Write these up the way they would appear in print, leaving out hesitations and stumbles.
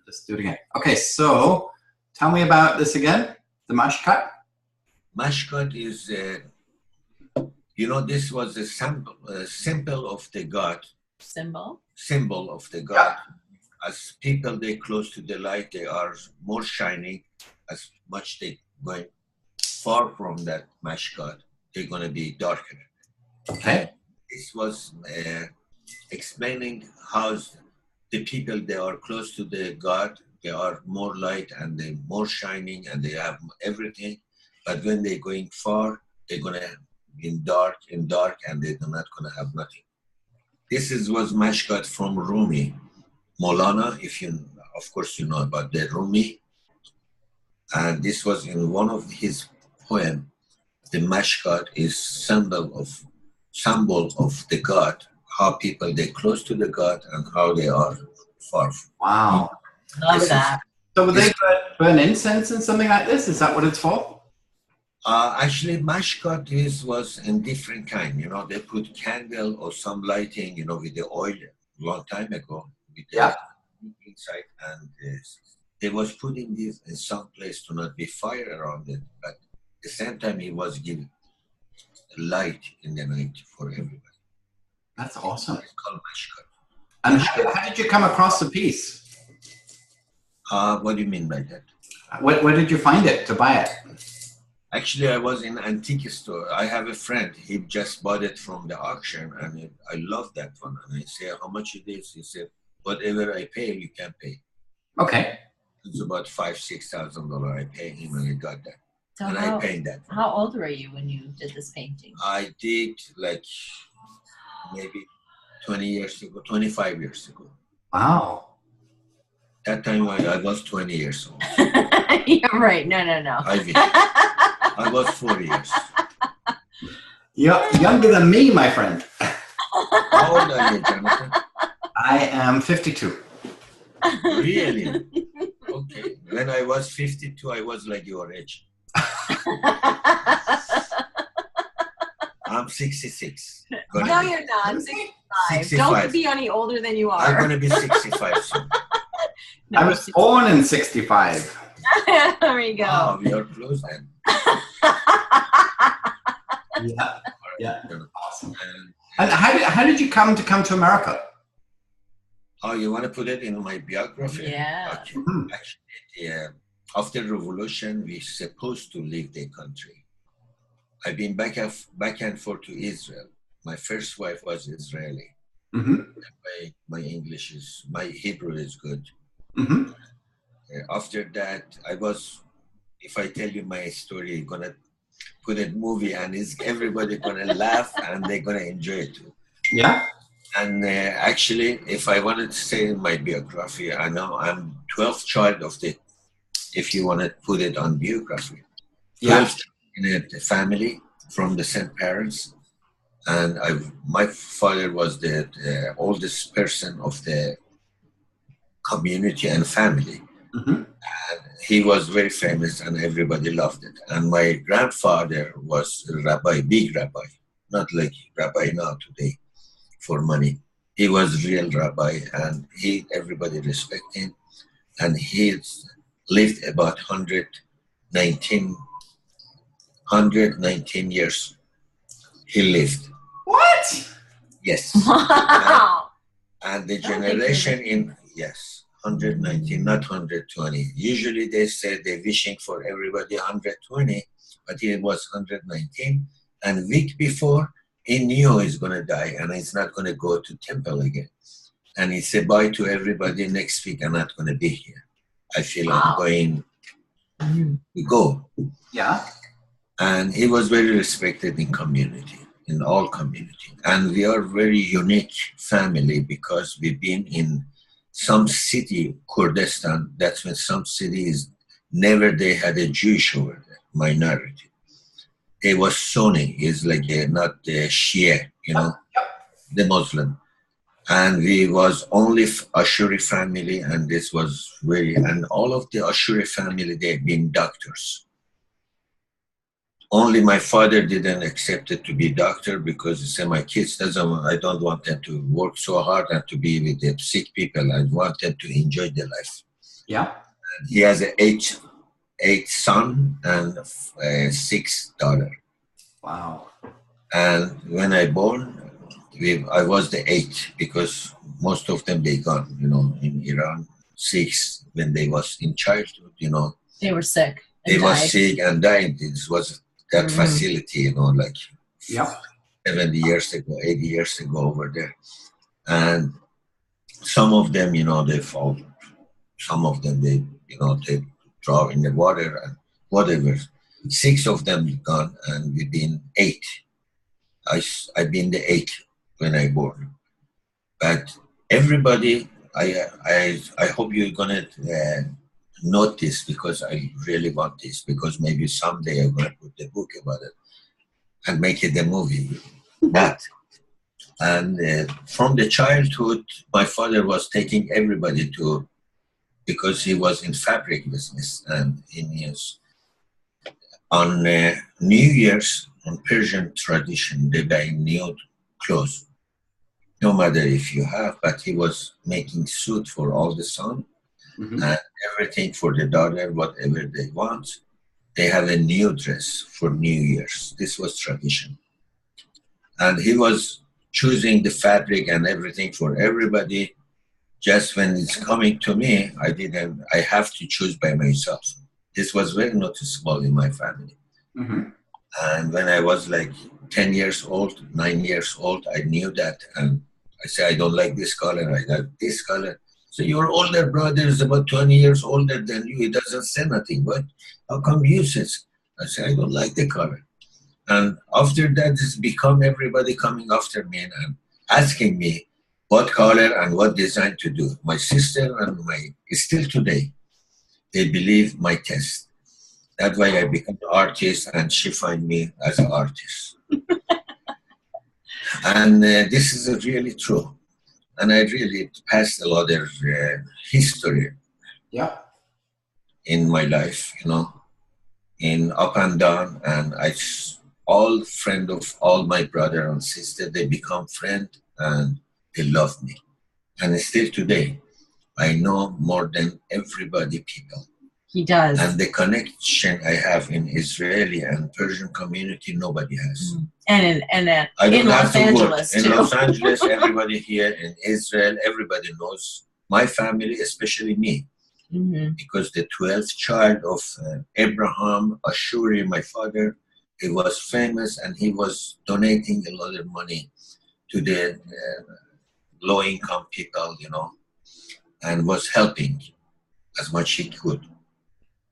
Let's do it again. Okay, so tell me about this again, the mashkat. Mashkat is, this was a symbol of the god. Symbol of the god. Yeah. As people, they close to the light, they are more shining. As much they going far from that mashkat, they're going to be darker. Okay. This was explaining how the people, they are close to the God, they are more light and they're more shining and they have everything. But when they're going far, they're going to be in dark, and they're not going to have nothing. This was mashkat from Rumi. Maulana, of course you know about the Rumi. And this was in one of his poems. The mashkat is symbol of the God, how people, they close to the God and how they are far. Wow. Love that. So would they burn incense and something like this? Is that what it's for? Actually, mashkat was in different kind. They put candle or some lighting, with the oil a long time ago. With the inside, and they was putting this in some place to not be fire around it, but at the same time he was giving light in the night for everybody. That's awesome. It's called mashkat. And how did you come across the piece? What do you mean by that? Where did you find it to buy it? Actually, I was in an antique store. I have a friend. He just bought it from the auction, and I love that one. And I say, how much it is? He said, whatever I pay, you can pay. Okay. It's about $5,000-$6,000 I pay him, and I got that. So and I paid that. How old were you when you did this painting? I did maybe 20 years ago, 25 years ago. Wow. That time I was 20 years old. Yeah, right. No. I was 4 years. You're younger than me, my friend. How old are you, Jonathan? I am 52. Really? Okay. When I was 52, I was like your age. I'm 66. No, you're not. 65. Don't be any older than you are. I'm going to be 65 soon. No, I was born in 65. There we go. Oh, we are close then. Yeah. Awesome. And how did you come to America? Oh, you want to put it in my biography? Yeah. Okay. Actually, after the revolution, we're supposed to leave the country. I've been back and forth to Israel. My first wife was Israeli. Mm-hmm. My Hebrew is good. Mm-hmm. After that, if I tell you my story, you're going to put a movie and everybody going to laugh and they're going to enjoy it too. Yeah. And actually, if I wanted to say in my biography, I know I'm 12th child if you want to put it on biography. Yeah. 12th in a family from the same parents. And my father was the oldest person of the community and family. Mm-hmm. And he was very famous and everybody loved it. And my grandfather was a rabbi, big rabbi, not like rabbi now today for money. He was real rabbi and everybody respect him. And he lived about 119 years. He lived. What? Yes. Wow. And the generation 119, not 120. Usually they say they're wishing for everybody 120, but he was 119. And week before, he knew he's going to die and he's not going to go to temple again. And he said bye to everybody next week. I'm not going to be here. I feel I'm going to go. Yeah. And he was very respected in all community. And we are very unique family because we've been in some city, Kurdistan, that's when some cities never they had a Jewish over there, minority. It was Sunni, is like not the Shia, the Muslim. And we was only Ashuri family, and this was and all of the Ashuri family, they've been doctors. Only my father didn't accept it to be doctor because he said, my kids I don't want them to work so hard and to be with the sick people. I want them to enjoy their life. Yeah. He has eight son and 6 daughter. Wow. And when I born, I was the 8th because most of them they gone, in Iran. 6 when they was in childhood, They were sick. They was sick and died. This was that facility, like 70 years ago, 80 years ago over there. And some of them, they fall. Some of them, they draw in the water and whatever. 6 of them gone, and we've been 8. I've been the 8th when I born. But everybody, I hope you're gonna note this, because I really want this, because maybe someday I'm gonna put a book about it and make it a movie. But and from the childhood, my father was taking everybody to, because he was in fabric business, and on New Year's, on Persian tradition, they buy new clothes. No matter if you have, but he was making suit for all the son and everything for the daughter, whatever they want. They have a new dress for New Year's. This was tradition. And he was choosing the fabric and everything for everybody. Just when it's coming to me, I have to choose by myself. This was very noticeable in my family. And when I was like 10 years old, 9 years old, I knew that. And I said, I don't like this color, I like this color. So your older brother is about 20 years older than you. He doesn't say nothing, but how come you say? I said, I don't like the color. And after that, it's become everybody coming after me and asking me what color and what design to do. My sister and still today, they believe my taste. That's why I become an artist, and she find me as an artist. And this is really true. And I really passed a lot of history in my life, in up and down. And all friend of all my brother and sister, they become friend and they love me. And still today, I know more than everybody people. He does. And the connection I have in Israeli and Persian community, nobody has. And in Los Angeles, too. In Los Angeles, everybody here, in Israel, everybody knows my family, especially me. Because the 12th child of Abraham Ashuri, my father, he was famous, and he was donating a lot of money to the low-income people, and was helping as much he could.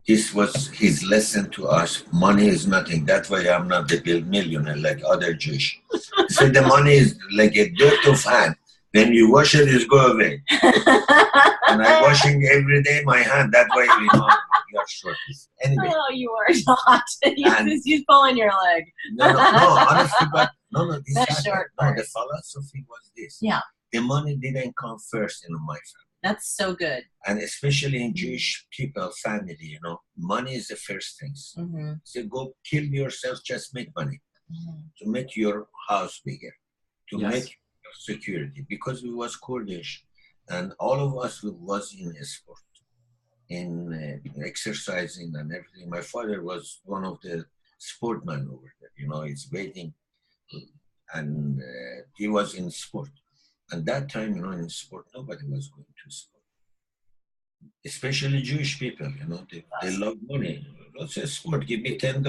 This was his lesson to us. Money is nothing. That's why I'm not the millionaire like other Jewish. He said the money is like a dirt of hand. When you wash it, it go away. And I'm washing every day my hand. That's why you are short. Anyway. No, you are not. He's pulling your leg. No, honestly, but no. That's short. No, the philosophy was this. Yeah. The money didn't come first in my family. That's so good. And especially in Jewish people, family, money is the first thing. So go kill yourself, just make money. To make your house bigger, to make your security. Because we was Kurdish, and all of us was in sport, in exercising and everything. My father was one of the sportmen over there, he's waiting, and he was in sport. And that time, in sport, nobody was going to sport. Especially Jewish people, they love money. What's a sport? Give me $10.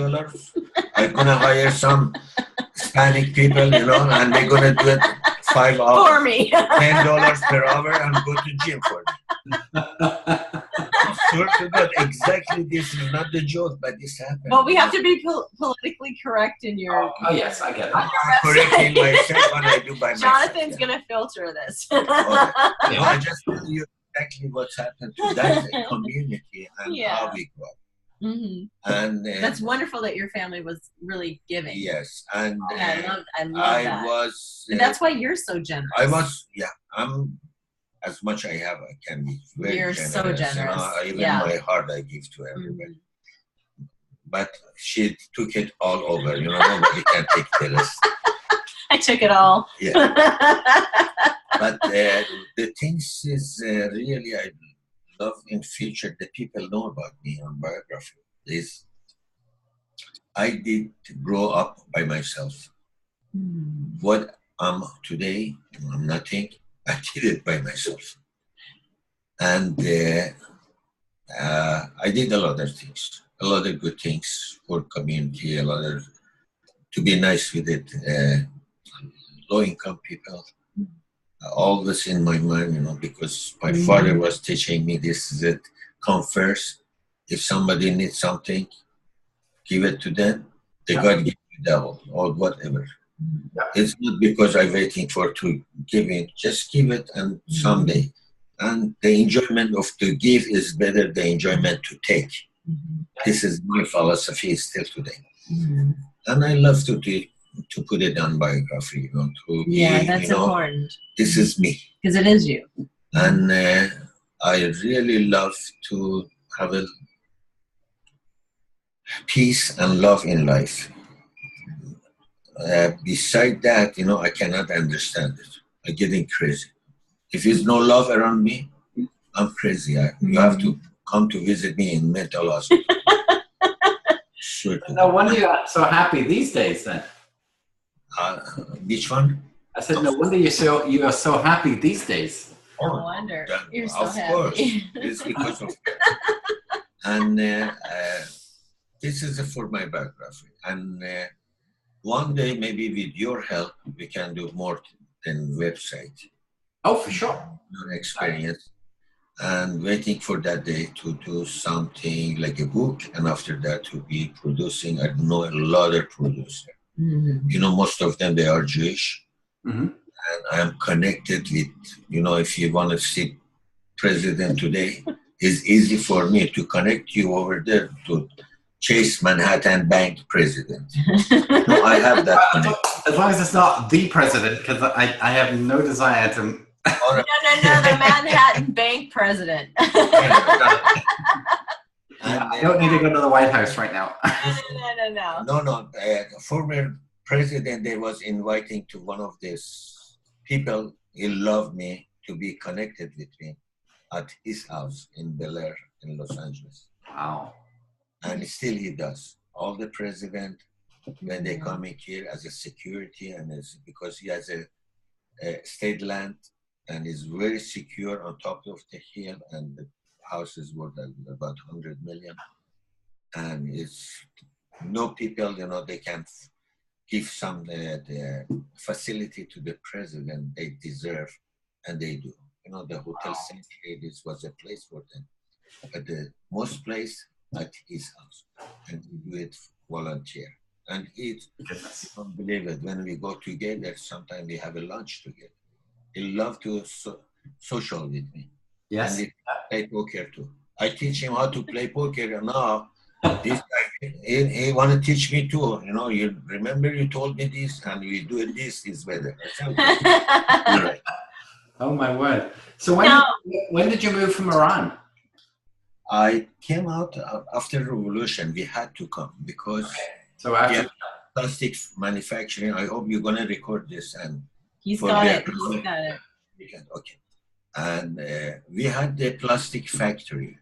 I'm going to hire some Hispanic people, and they're going to do it 5 hours. For me. $10 per hour and go to gym for me. Swear to God, exactly this is not the joke, but this happened. Well, we have to be politically correct in your. Oh yes, I get it. I'm correcting myself when I do by myself. Jonathan's going to filter this. I just tell you exactly what's happened to that community and how we grew up. And that's wonderful that your family was really giving. Yes, and I love that. Was. And that's why you're so generous. I'm. As much I have, I can be very You're generous. So generous. Even my heart I give to everybody. But she took it all over. Nobody can take the rest. I took it all. Yeah. But the things is really, I love in future the people know about me on biography is I did grow up by myself. What I'm today, I'm nothing. I did it by myself. And I did a lot of things, a lot of good things for community, a lot of, to be nice with it, low-income people. Always in my mind, you know, because my father was teaching me this, that come first. If somebody needs something, give it to them. The God give you double or whatever. It's not because I'm waiting for to give it, just give it and someday. And the enjoyment of to give is better than enjoyment to take. This is my philosophy still today. And I love to put it on biography, you know, that's important. This is me. Because it is you. And I really love to have a peace and love in life. Beside that, you know, I cannot understand it. I'm getting crazy. If there's no love around me, I'm crazy. You have to come to visit me in mental hospital. Sure. No wonder you're so happy these days then. Which one? I said, no wonder you are so happy these days. No wonder. You're so happy. Of course. It's because of that. And this is for my biography. And one day, maybe with your help, we can do more than website. Oh, for sure. Your experience. And waiting for that day to do something like a book. And after that, to be producing. I know a lot of producers. You know, most of them, they are Jewish. And I am connected with, you know, if you want to see president today, it's easy for me to connect you over there to Chase Manhattan Bank president. No, I have that connection. As long as it's not the president, because I have no desire to... No, the Manhattan Bank president. I don't need to go to the White House right now. No. Former president, they was inviting to one of these people. He loved me to be connected with me at his house in Bel Air in Los Angeles. Wow. And still he does. All the president, when they coming here as a security, and because he has a state land and is very secure on top of the hill, and the house is worth about 100 million. And it's no people, you know, they can give some the facility to the president they deserve, and they do. You know, the Hotel Century, this was a place for them. But the most place at his house, and we do it volunteer. And it's unbelievable. When we go together, sometimes we have a lunch together. He loves to social with me. Yes. And he play poker too. I teach him how to play poker, and now this guy, he want to teach me too. You know, you remember you told me this, and we do it. This is better. Right. Oh my word! So when did you move from Iran? I came out after revolution. We had to come because so after plastic manufacturing. I hope you're gonna record this and. He's got it. Okay. And we had the plastic factory.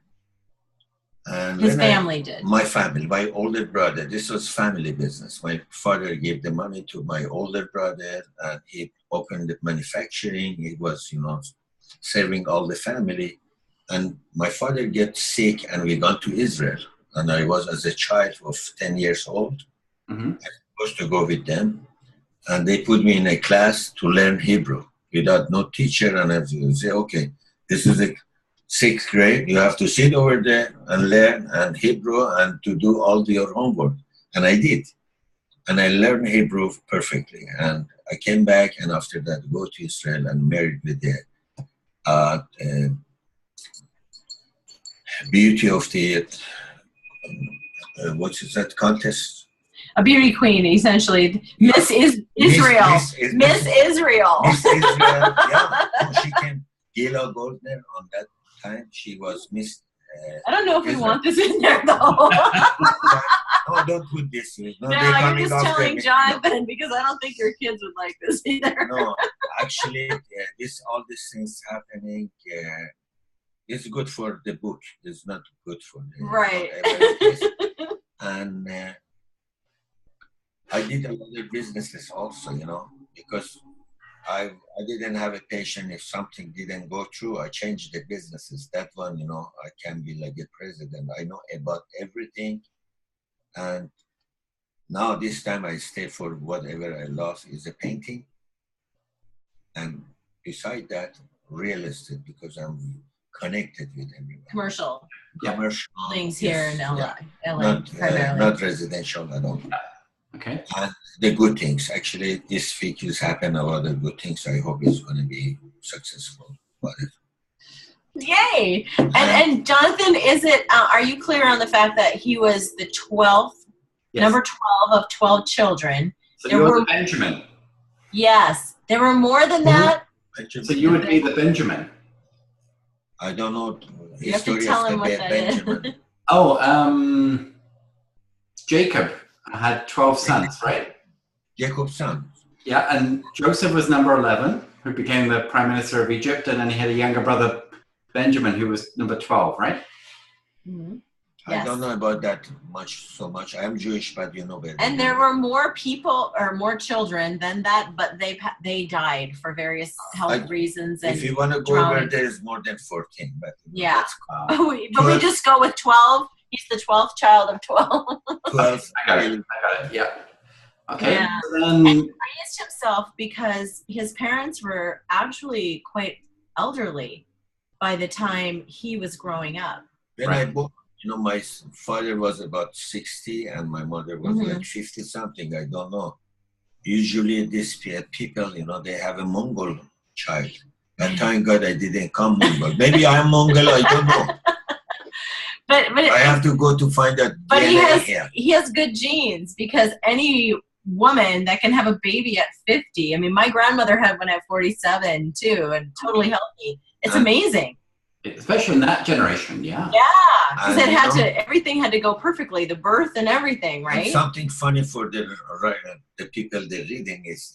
And his family did. My family, my older brother. This was family business. My father gave the money to my older brother, and he opened the manufacturing. He was, you know, serving all the family. And my father gets sick, and we gone to Israel. And I was, as a child of 10 years old, I was supposed to go with them. And they put me in a class to learn Hebrew without no teacher. And I say, okay, this is the 6th grade. You have to sit over there and learn and Hebrew and to do all your homework. And I did. And I learned Hebrew perfectly. And I came back, and after that, go to Israel and married with the beauty of the, what is that contest? A beauty queen, essentially. Miss Israel. Miss Israel. Miss Israel, yeah. She came, Gila Goldner, on that time, she was Miss I don't know if we want this in there, though. No, don't put this in. No, you're just telling Jonathan, because I don't think your kids would like this either. No, actually, all these things happening, it's good for the book. It's not good for the Right. And I did a lot of businesses also, you know, because I didn't have a patient. If something didn't go through, I changed the businesses. That one, you know, I can be like a president. I know about everything. And now this time I stay for whatever I lost is a painting. And beside that, real estate, because I'm connected with everyone. Commercial. Commercial Things here in LA. Not, primarily. not residential at all. Okay. And the good things. Actually, this week has happened a lot of good things. I hope it's going to be successful. Yay! And Jonathan, is it? Are you clear on the fact that he was the 12th, Yes. number 12 of 12 children? So There you're were- the Benjamin. Yes, there were more than that. So you would be the Benjamin. I don't know. You have to History tell of him the what that is. Benjamin. Oh, Jacob had 12 sons, right? Jacob's son. Yeah, and Joseph was number 11, who became the prime minister of Egypt, and then he had a younger brother, Benjamin, who was number 12, right? Mhm. I Yes. don't know about that so much. I am Jewish, but you know better. And there were more people or more children than that, but they died for various health reasons. And If you want to go drowning. over, there is more than 14. But Yeah. that's but we just go with 12. He's the 12th child of 12. 12. I got it. Yeah. Okay. Yeah. So then, And he raised himself because his parents were actually quite elderly by the time he was growing up. When Right. I bought, you know, my father was about 60 and my mother was Mhm. like 50 something. I don't know. Usually these people, you know, they have a Mongol child. And thank God I didn't come Mongol. Maybe I'm Mongol, I don't know. But I have to go to find that But DNA here. he has good genes because any woman that can have a baby at 50. I mean, my grandmother had one at 47 too, and totally healthy. It's amazing. especially in that generation, yeah. Yeah, because And, it had you know, to. Everything had to go perfectly. The birth and everything, And right? something funny for the people they're reading is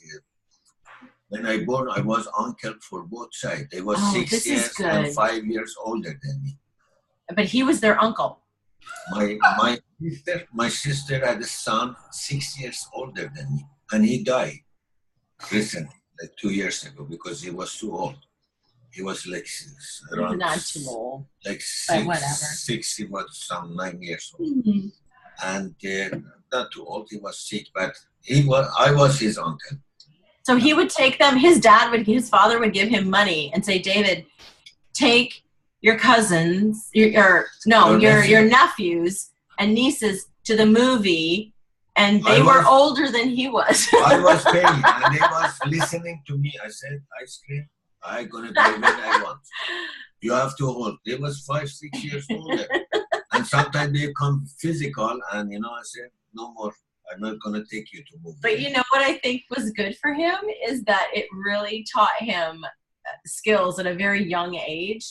when I born, I was uncle for both sides. They was Oh, 6 this is years and good. 5 years older than me. But he was their uncle. My sister had a son 6 years older than me, and he died recently, like 2 years ago, because he was too old. He was like around Not too old. like But whatever. 60, was some 9 years old, Mhm. and not too old. He was sick, but I was his uncle. So he would take them. His father would give him money and say, "David, take your cousins, your nephews and nieces to the movie," and they were older than he was. I was paying, and they was listening to me. I said, ice cream, I'm gonna pay when I want. You have to hold. They was 5, 6 years older, and sometimes they come physical, and I said, no more. I'm not gonna take you to movie. But you know what I think was good for him is that it really taught him skills at a very young age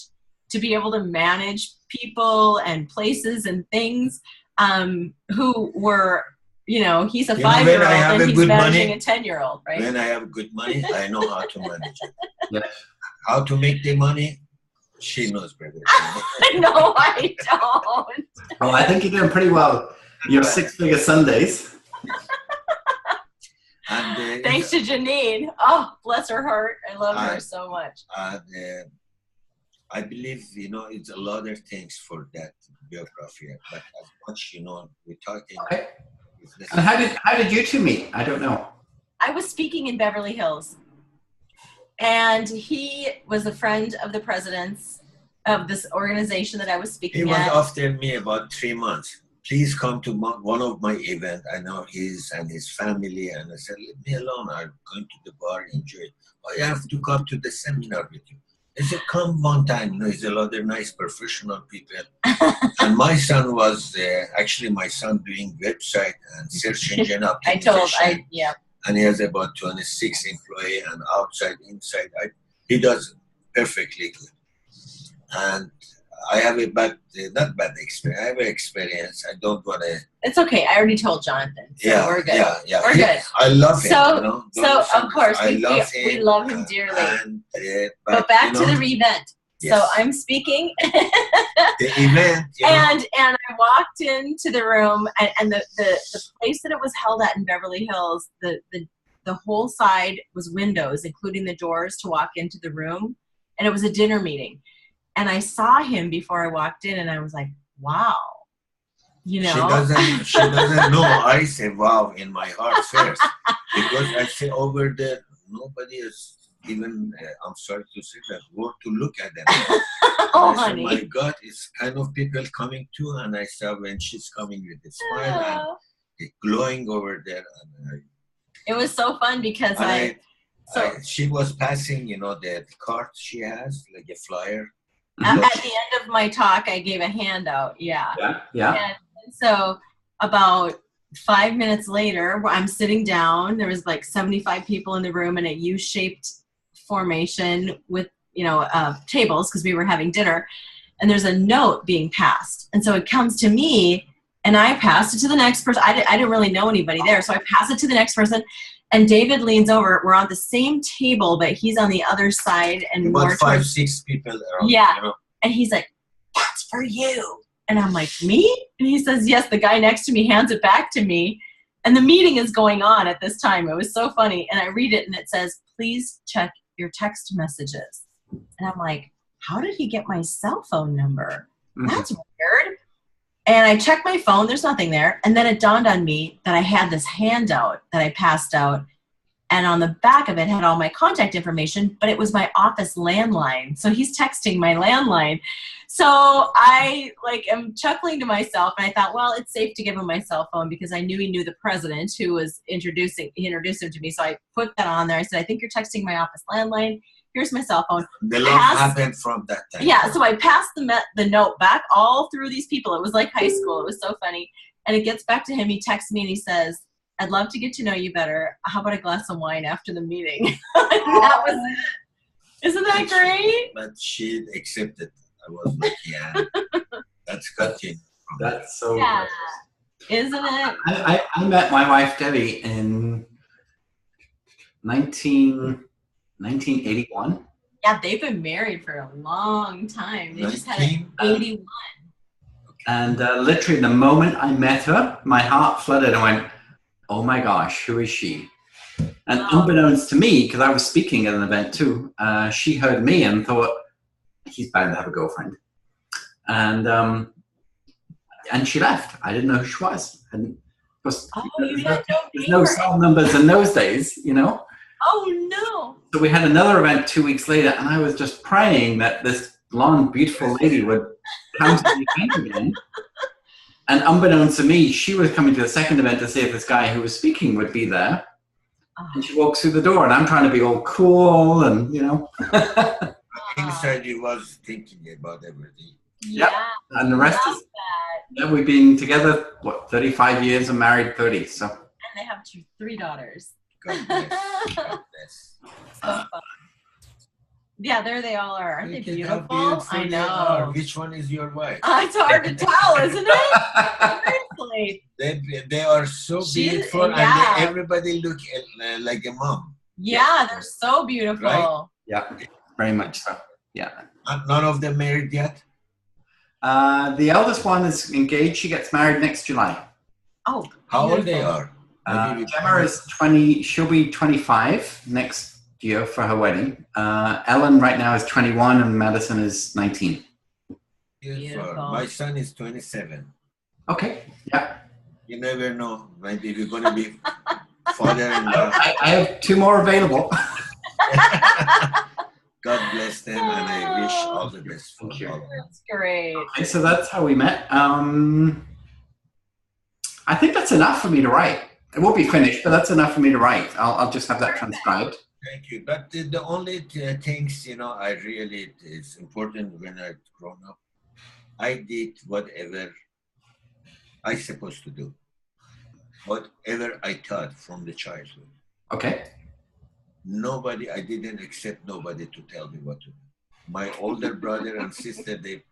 to be able to manage people and places and things who were, he's a 5-year-old and he's managing a 10-year-old, right? When I have good money, I know how to manage it. Yes. How to make the money, she knows better. No, I don't. Well, I think you're doing pretty well. Your 6-figure Sundays. And, Thanks to Janine. Oh, bless her heart. I love her so much. And, I believe, it's a lot of things for that biography, but as much, we're talking. Okay. And how did you two meet? I don't know. I was speaking in Beverly Hills, and he was a friend of the president's of this organization that I was speaking He was at. after me about 3 months. Please come to one of my events. I know his and his family, and I said, leave me alone. I'm going to the bar, enjoy it. I have to come to the seminar with you. He said, come one time. He's a lot of nice professional people. And my son was actually doing website and search engine optimization. And he has about 26 employees and outside, inside. He does perfectly good. And I have not bad experience. I have an experience. I don't want to. It's okay. I already told Jonathan. So we're good. Yeah. We're good. I love him. So of course, I we love him dearly. And, but back to the event. Yes. So I'm speaking. The event, you know, And I walked into the room, and the place that it was held at in Beverly Hills, the whole side was windows, including the doors to walk into the room, and it was a dinner meeting. And I saw him before I walked in, and I was like, wow, you know. she doesn't know I say wow in my heart first, because I say over there nobody is even, I'm sorry to say that, word to look at them. Oh, I said, honey. my God, it's kind of people coming too, and I saw when she's coming with a smile and Oh. it glowing over there, and It was so fun because she was passing, you know, the card she has, like a flyer. at the end of my talk, I gave a handout. Yeah. Yeah. And so about 5 minutes later, I'm sitting down. There was like 75 people in the room in a U-shaped formation with, you know, tables because we were having dinner. And there's a note being passed. And so it comes to me, and I passed it to the next person. I didn't really know anybody there. So I pass it to the next person. And David leans over. We're on the same table, but he's on the other side. And about 5-6 people around, yeah. you know. And he's like, that's for you. And I'm like, me? And he says, yes. The guy next to me hands it back to me. And the meeting is going on at this time. It was so funny. And I read it, and it says, please check your text messages. And I'm like, how did he get my cell phone number? That's weird. And I checked my phone. There's nothing there. And then it dawned on me that I had this handout that I passed out. And on the back of it had all my contact information, but it was my office landline. So he's texting my landline. So I am chuckling to myself, and I thought, well, it's safe to give him my cell phone because I knew he knew the president who was he introduced him to me. So I put that on there. I said, I think you're texting my office landline. Here's my cell phone. The love happened from that time. Yeah, so I passed the note back all through these people. It was like high school. It was so funny. And it gets back to him. He texts me and he says, I'd love to get to know you better. How about a glass of wine after the meeting? That was it. Isn't that great? But she accepted. I was like, yeah, that's cutting. That's so Yeah. good. Isn't it? I met my wife Debbie in 1981. Yeah, they've been married for a long time. They just had an 81. And literally the moment I met her, my heart flooded. I went, oh my gosh, who is she? And unbeknownst to me, because I was speaking at an event too, she heard me and thought, he's bound to have a girlfriend. And she left. I didn't know who she was. And there's no cell numbers in those days, you know? Oh, no. So we had another event 2 weeks later, and I was just praying that this blonde, beautiful lady would come to the event again. And unbeknownst to me, she was coming to the second event to see if this guy who was speaking would be there. And she walks through the door, and I'm trying to be all cool and, you know. Inside you was thinking about everything. Yep. And the rest is, yeah, we've been together, 35 years and married 30, so. And they have 3 daughters. God bless. God bless. So fun. Yeah, there they all are. Aren't they beautiful? I They know. are. Which one is your wife? It's hard to tell, isn't it? Seriously. They are so beautiful, yeah. and everybody look like a mom. Yeah, they're so beautiful. Right? Yeah, very much so. Yeah. None of them married yet? The eldest one is engaged. She gets married next July. Oh, How old they are? Gemma is 20. She'll be 25 next year for her wedding. Ellen right now is 21 and Madison is 19. Beautiful. My son is 27. Okay. Yeah. You never know. Maybe we're going to be father-in-law. I have 2 more available. God bless them, and I wish all the best for Thank you. all of them. that's great. Okay, so that's how we met. I think that's enough for me to write. It won't be finished, but that's enough for me to write. I'll just have that transcribed. Thank you. But the only things, you know, I really, it's important when I grown up, I did whatever I supposed to do. Whatever I taught from the childhood. Okay. I didn't accept nobody to tell me what to do. My older brother and sister, they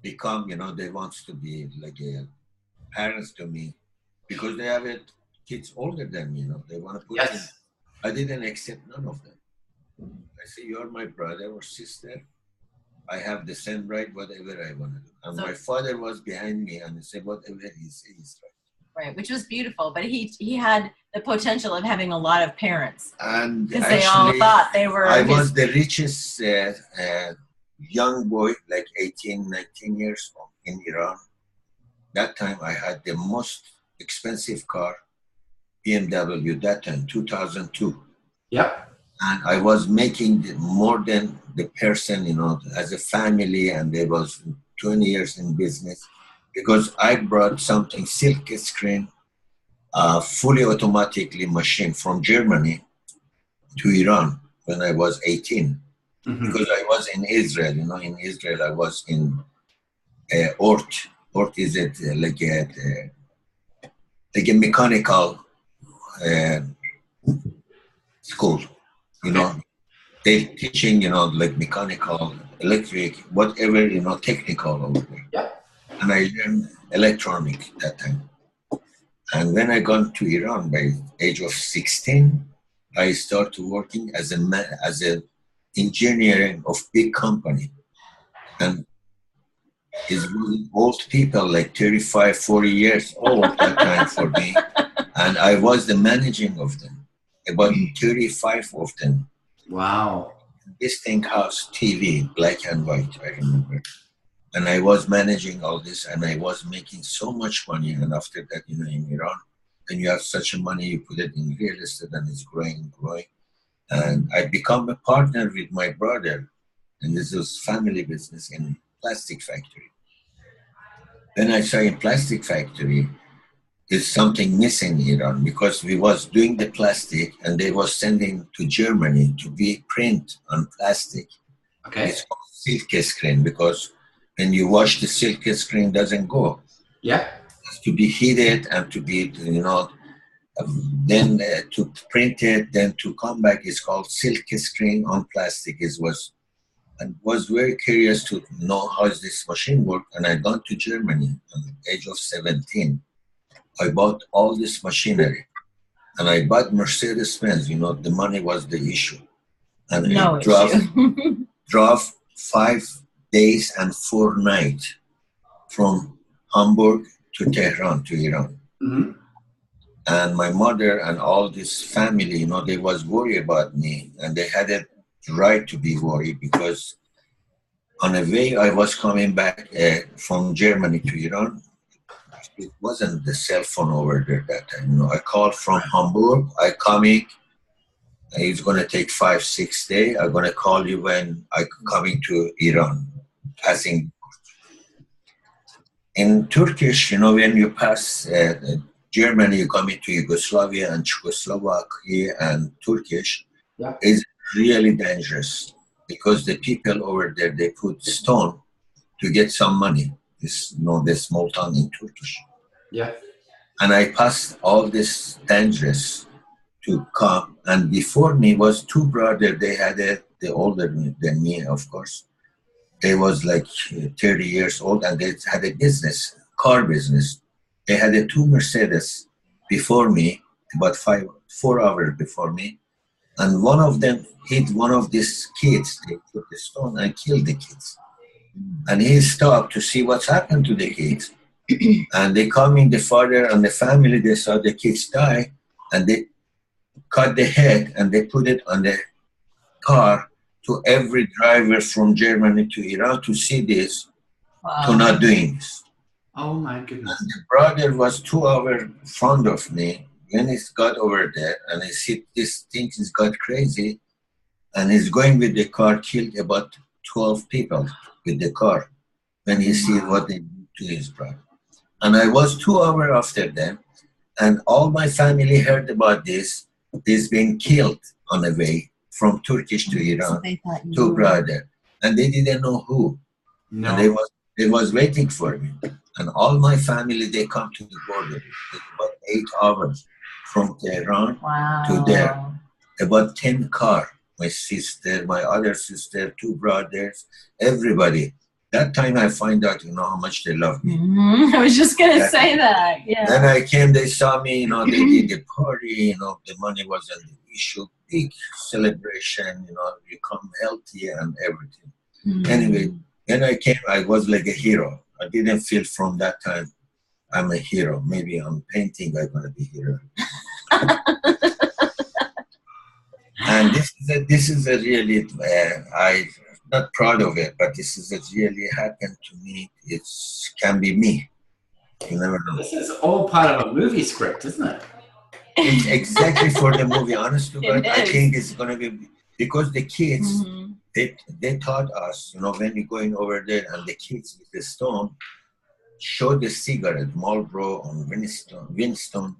become, you know, they want to be like parents to me because they have kids older than me, you know, they want to put in. I didn't accept none of them. I say, you're my brother or sister. I have the same right, whatever I want to do. And So- my father was behind me and he said, whatever he says is right. Right, which was beautiful. But he had the potential of having a lot of parents And because they all actually, thought they were. I his- was the richest young boy, like 18, 19 years old in Iran. That time I had the most expensive car, BMW, that time, 2002. Yep. And I was making more than the person, you know, as a family, and there was 20 years in business because I brought something silk screen, fully automatically machine from Germany to Iran when I was 18. Mhm. Because I was in Israel, you know, in Israel I was in Ort. Ort is like a mechanical school, you know. They teaching, you know, like mechanical, electric, whatever, you know, technical over there. Yep. And I learned electronic that time. And when I got to Iran by age of 16, I started working as a engineering of big company. And it was old people, like 35, 40 years old that time for me. And I was the managing of them, about 35 of them. Wow. Distinct house TV, black and white, I remember. And I was managing all this and I was making so much money. And after that, you know, in Iran, when you have such a money, you put it in real estate and it's growing, growing. And I become a partner with my brother. And this was family business in plastic factory. Then I saw in plastic factory, is something missing in Iran because we was doing the plastic and they was sending to Germany to be print on plastic. Okay. It's called silk screen because when you wash the silk screen doesn't go. Yep. It's to be heated and to be, you know, then to print it, then to come back is called silk screen on plastic. It was, and was very curious to know how does this machine work. And I gone to Germany at the age of 17. I bought all this machinery and I bought Mercedes-Benz, you know, the money was the issue. And no I drove 5 days and 4 nights from Hamburg to Tehran, to Iran. Mm-hmm. And my mother and all this family, you know, they was worried about me and they had a right to be worried because on the way I was coming back from Germany to Iran, it wasn't the cell phone over there that time. You know, I called from Hamburg. I coming. It's gonna take 5-6 days. I'm gonna call you when I coming to Iran, passing. In Turkish, you know, when you pass Germany, you come into Yugoslavia and Czechoslovakia and Turkish, Yeah. is really dangerous because the people over there they put stone to get some money. This, you know, the small town in Turkish. Yeah. And I passed all this dangerous to come. And before me was 2 brothers. They had the older than me, of course. They was like 30 years old and they had a business, car business. They had 2 Mercedes before me, about 4 hours before me. And one of them hit one of these kids. They put the stone and killed the kids. And he stopped to see what's happened to the kids. And they come in, the father and the family, they saw the kids die, and they cut the head and they put it on the car to every driver from Germany to Iran to see this, to not doing this. Oh my goodness. And the brother was 2 hours in front of me. When he got over there and he see this thing is got crazy, and he's going with the car, killed about 12 people with the car when he see what they did to his brother. And I was 2 hours after them, and all my family heard about this. He's been killed on the way from Turkish to Iran, They thought you 2 were- brothers, and they didn't know who. No. And they was waiting for me. And all my family, they come to the border. It's about 8 hours from Tehran, Wow. to there. about 10 car. My sister, my other sister, 2 brothers, everybody. That time I find out, you know, how much they love me. Mhm. I was just gonna Yeah. say that. Yeah. Then I came, they saw me, you know, they did a party, you know, the money wasn't the issue. Big celebration, you know, you come healthy and everything. Anyway, when I came, I was like a hero. I didn't feel from that time I'm a hero. Maybe I'm painting, I'm going to be hero. And this is a really, I'm not proud of it, but this is a really happened to me. It can be me. You never know. This is all part of a movie script, isn't it? It's exactly for the movie, honest to God. I think it's going to be, because the kids, they taught us, you know, when we're going over there and the kids with the stone show the cigarette, Marlboro and Winston.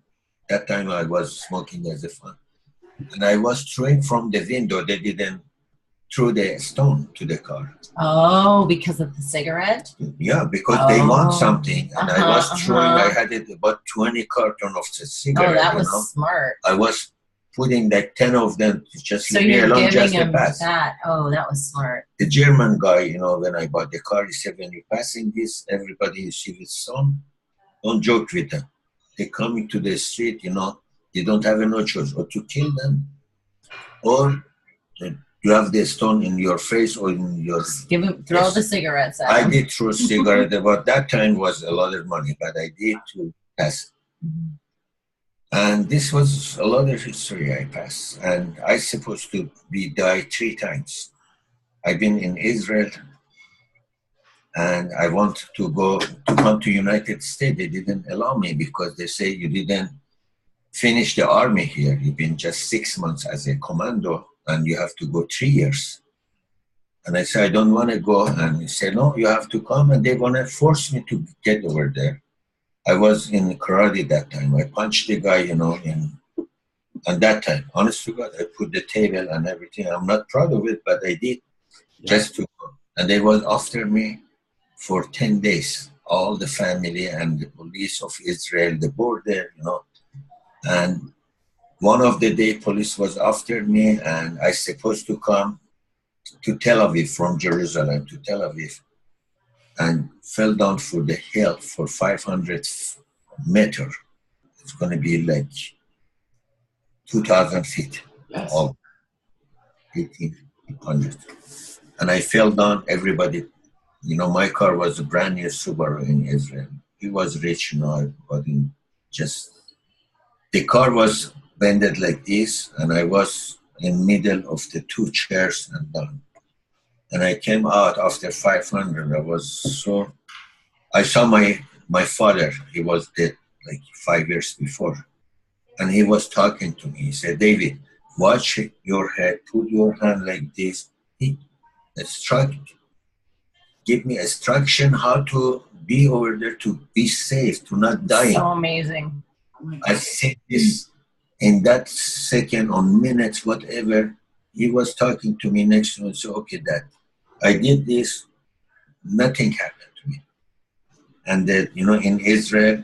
That time I was smoking as a fun. And I was throwing from the window. They didn't throw the stone to the car. Oh, because of the cigarette? Yeah, because they want something. And I was throwing, I had about 20 cartons of the cigarette. Oh, that was smart. I was putting like 10 of them to just so leave me alone, just to pass. That. Oh, that was smart. The German guy, you know, when I bought the car, he said, when you're passing this, everybody you see with stone, don't joke with them. They coming to the street, you know, you don't have no choice, or to kill them, or you have the stone in your face or in your... Throw the cigarettes at I did throw cigarette, but that time was a lot of money, but I did to pass. And this was a lot of history I passed. And I supposed to be died 3 times. I've been in Israel, and I want to come to United States. They didn't allow me because they say you didn't finish the army here. You've been just 6 months as a commando, and you have to go 3 years. And I said, I don't want to go. And he said, no, you have to come. And they want to force me to get over there. I was in karate that time. I punched the guy, you know, and that time, honest to God, I put the table and everything. I'm not proud of it, but I did just to go. And they was after me for 10 days, all the family and the police of Israel, the border, you know. And one of the day, police was after me, and I supposed to come to Tel Aviv, from Jerusalem to Tel Aviv, and fell down for the hill for 500 meters. It's going to be like 2,000 feet, or 1,800. And I fell down, everybody, you know, my car was a brand new Subaru in Israel. He was rich, you know, but the car was bended like this, and I was in middle of the 2 chairs and down. And I came out after 500. I saw my father. He was dead like 5 years before. And he was talking to me. He said, David, watch your head, put your hand like this. Give me instruction how to be over there, to be safe, to not die. So amazing. I said this in that second or minutes, whatever. He was talking to me next to me. So, okay, Dad, I did this. Nothing happened to me. And that, you know, in Israel,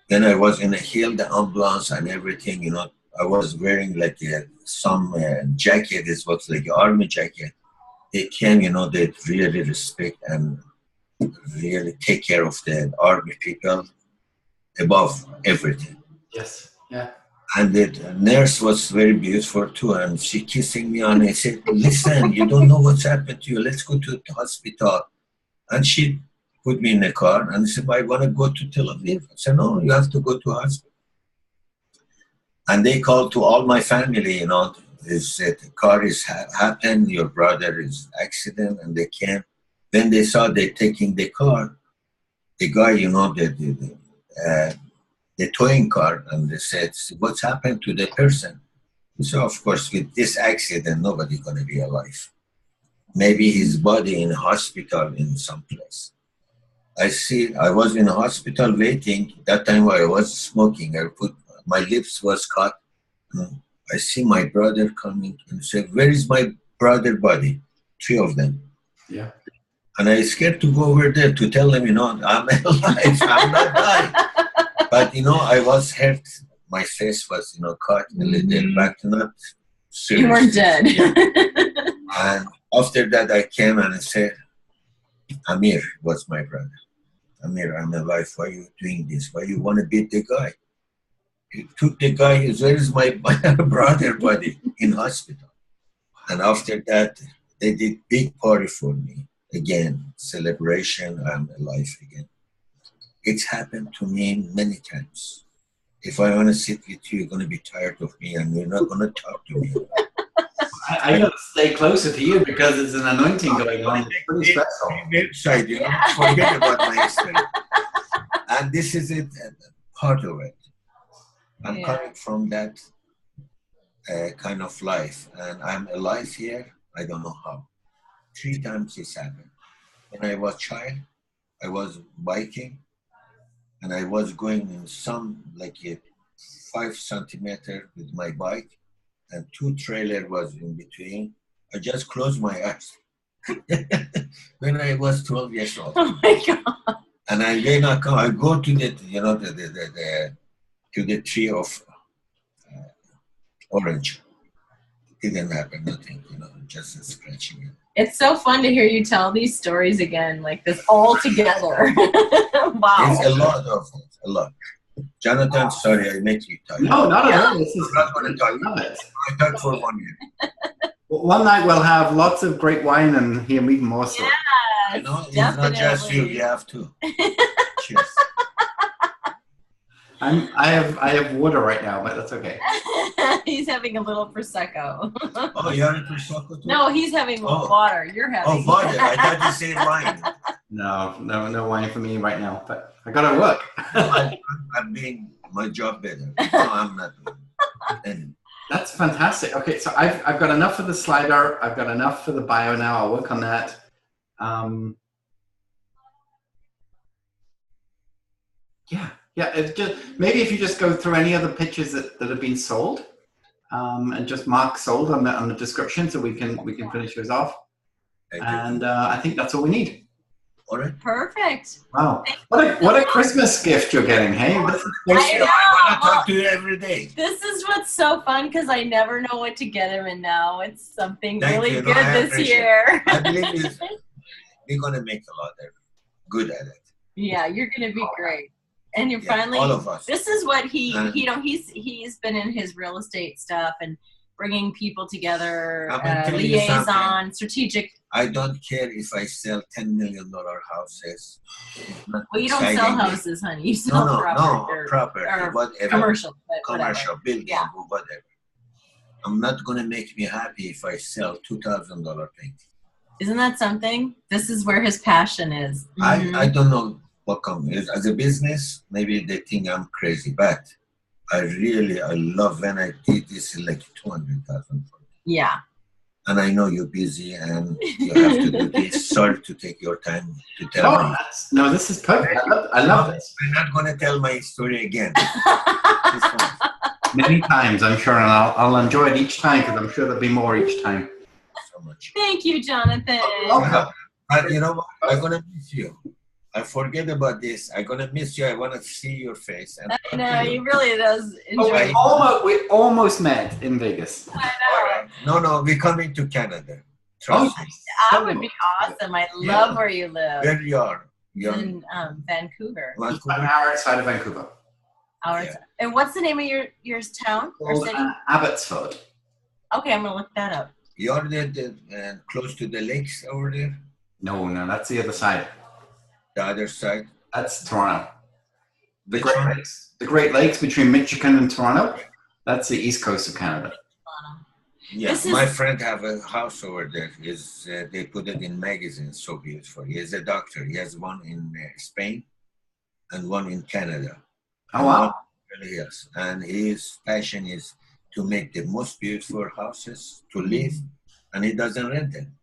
then I was in a hill, the ambulance and everything, you know, I was wearing like some jacket. It was like an army jacket. They came, you know, they really respect and really take care of the army people above everything. Yes, yeah. And the nurse was very beautiful too, and she kissing me on it. I said, listen, you don't know what's happened to you. Let's go to the hospital. And she put me in a car and said, I want to go to Tel Aviv. I said, no, you have to go to hospital. And they called to all my family, you know, they said, the car is happened, your brother is accident, and they came. Then they saw they taking the car, the guy, you know, the towing car, and they said, what's happened to the person? So, of course, with this accident, nobody's going to be alive. Maybe his body in a hospital in some place. I was in a hospital waiting. That time I was smoking. My lips was cut. I see my brother coming and said, where is my brother body? 3 of them. Yeah. And I scared to go over there to tell them, you know, I'm alive, I'm not dying. But, you know, I was hurt. My face was, you know, cut a little, but not serious. You weren't dead. Yeah. And after that, I came and I said, Amir was my brother. Amir, I'm alive. Why are you doing this? Why you want to beat the guy? He took the guy, where is my brother body? In hospital. And after that, They did big party for me. Again, celebration, I'm alive again. It's happened to me many times. If I want to sit with you, you're going to be tired of me and you're not going to talk to me. I got to stay closer to you because it's an anointing going on. It's pretty special. Website, you know, forget about my history. And this is it, part of it. I'm coming from that kind of life, and I'm alive here. I don't know how. 3 times this happened. When I was child, I was biking, and I was going in some like a 5 centimeter with my bike, and 2 trailer was in between. I just closed my eyes when I was 12 years old. Oh my God. And I go to the, you know, to the tree of orange. It didn't happen, nothing, you know, just scratching it. It's so fun to hear you tell these stories again, like this all together. Wow. It's a lot of it, a lot. Jonathan, sorry, I make you tired. No, not at all. This is I'm not going to talk. love it. I talked for 1 year. One night we'll have lots of great wine and hear even more so. You know, it's not just you, you have to. Cheers. I have water right now, but that's okay. He's having a little prosecco. Oh, you're having prosecco too? No, he's having water. You're having. Oh, water. I thought you said wine. No wine for me right now. But I gotta work. I'm doing my job better. No, I'm not doing. That's fantastic. Okay, so I've got enough for the slider. I've got enough for the bio now. I'll work on that. Yeah. It's just maybe if you just go through any other pictures that have been sold, and just mark sold on the description, so we can finish those off. And I think that's all we need. All right. Perfect. Wow. What a Christmas gift you're getting, hey? This is so I know. I want to talk to you every day. This is what's so fun because I never know what to get him, and now it's something Thank really you. good this year. I believe we're going to make a lot of good at it. Yeah, you're going to be great. And you're finally, all of us. This is what he's been in his real estate stuff and bringing people together, liaison, strategic. I don't care if I sell $10 million houses. Well, you don't sell houses, honey. You sell property, or whatever. Commercial building, or whatever. I'm not going to make me happy if I sell $2,000 painting. Isn't that something? This is where his passion is. Mm-hmm. I don't know what comes. As a business, maybe they think I'm crazy, but I love when I did this like 200,000. Yeah. And I know you're busy and you have to do this. Sorry to take your time to tell me. No, this is perfect. I love this. I'm not going to tell my story again. Many times, I'm sure, and I'll enjoy it each time because I'm sure there'll be more each time. So much. Thank you, Jonathan. But you know what? I'm going to miss you. I forget about this. I'm going to miss you. I want to see your face. And I know, he really does enjoy we almost met in Vegas. I know. No, we're coming to Canada. Trust me. That would be awesome. I love where you live. Where you are? In Vancouver. An hour outside of Vancouver. And what's the name of your town or city? Abbotsford. Okay, I'm going to look that up. You're close to the lakes over there? No, that's the other side. The other side? That's Toronto. The Great Lakes between Michigan and Toronto. That's the east coast of Canada. Yeah, my friend have a house over there. They put it in magazines. So beautiful. He is a doctor. He has one in Spain and one in Canada. Oh wow! Yes, and his passion is to make the most beautiful houses to live, and he doesn't rent them.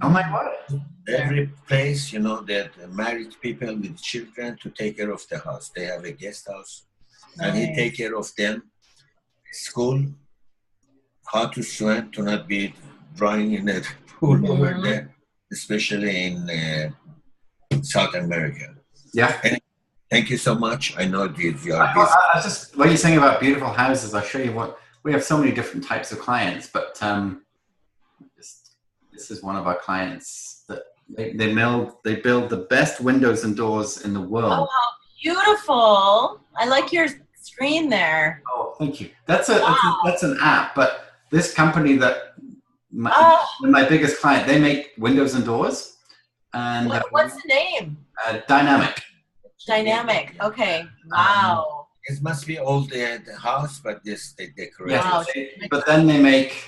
Oh my God! Every place, you know, that married people with children to take care of the house. They have a guest house, and he take care of them. School, how to swim, to not be drying in a pool over there, especially in South America. Yeah. Thank you so much. I know these you are busy. What you're saying about beautiful houses, I'll show you what we have. So many different types of clients, but this is one of our clients that they build the best windows and doors in the world. Oh, how beautiful! I like your screen there. Oh, thank you. That's an app, but this company that my biggest client. They make windows and doors. And what's the name? Dynamic. Dynamic. Okay. Wow. It must be old the house, but this they decorate. Yeah, Wow. but then they make.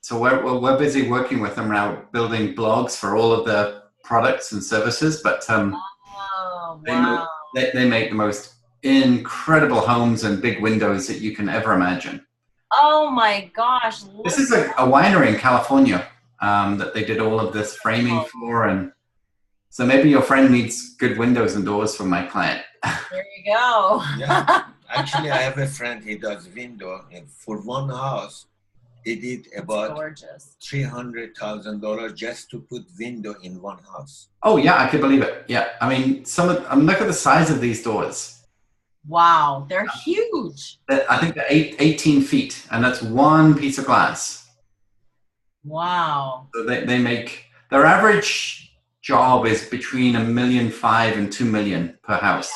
So we're busy working with them now, building blogs for all of the products and services. But Oh, wow. they make the most incredible homes and big windows that you can ever imagine. Oh my gosh. This is a winery in California that they did all of this framing for, and so maybe your friend needs good windows and doors for my client. There you go. Yeah. Actually, I have a friend. He does window, and for one house, they did about Gorgeous. $300,000 just to put window in one house. Oh yeah, I could believe it. Yeah, I mean, look at the size of these doors. Wow, they're huge. I think they're 18 feet, and that's one piece of glass. Wow. So they make, their average job is between $1.5 million and $2 million per house.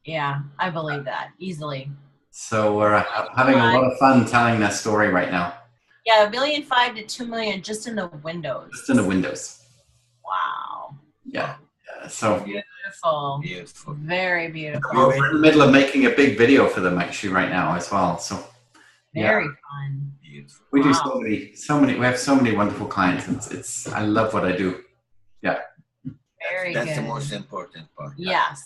Yeah, I believe that easily. So we're having a lot of fun telling that story right now. Yeah, $1.5 million to $2 million just in the windows. Just in the windows. Wow. Yeah. So Beautiful. Beautiful. Very beautiful. we're in the middle of making a big video for them actually right now as well. So Very fun. Beautiful. we do so many. We have so many wonderful clients. It's I love what I do. Yeah. Very That's good. the most important part. Yes.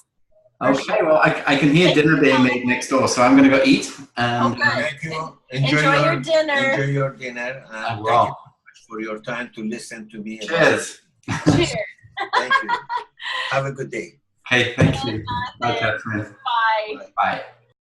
Okay. Well, I can hear dinner being made next door, so I'm going to go eat. And Okay. Thank you. Enjoy your dinner. Enjoy your dinner. And I thank will. you so much for your time to listen to me. cheers. Cheers. Thank you. Have a good day. Hey, thank you. Thanks. Okay, friends. Bye. Bye.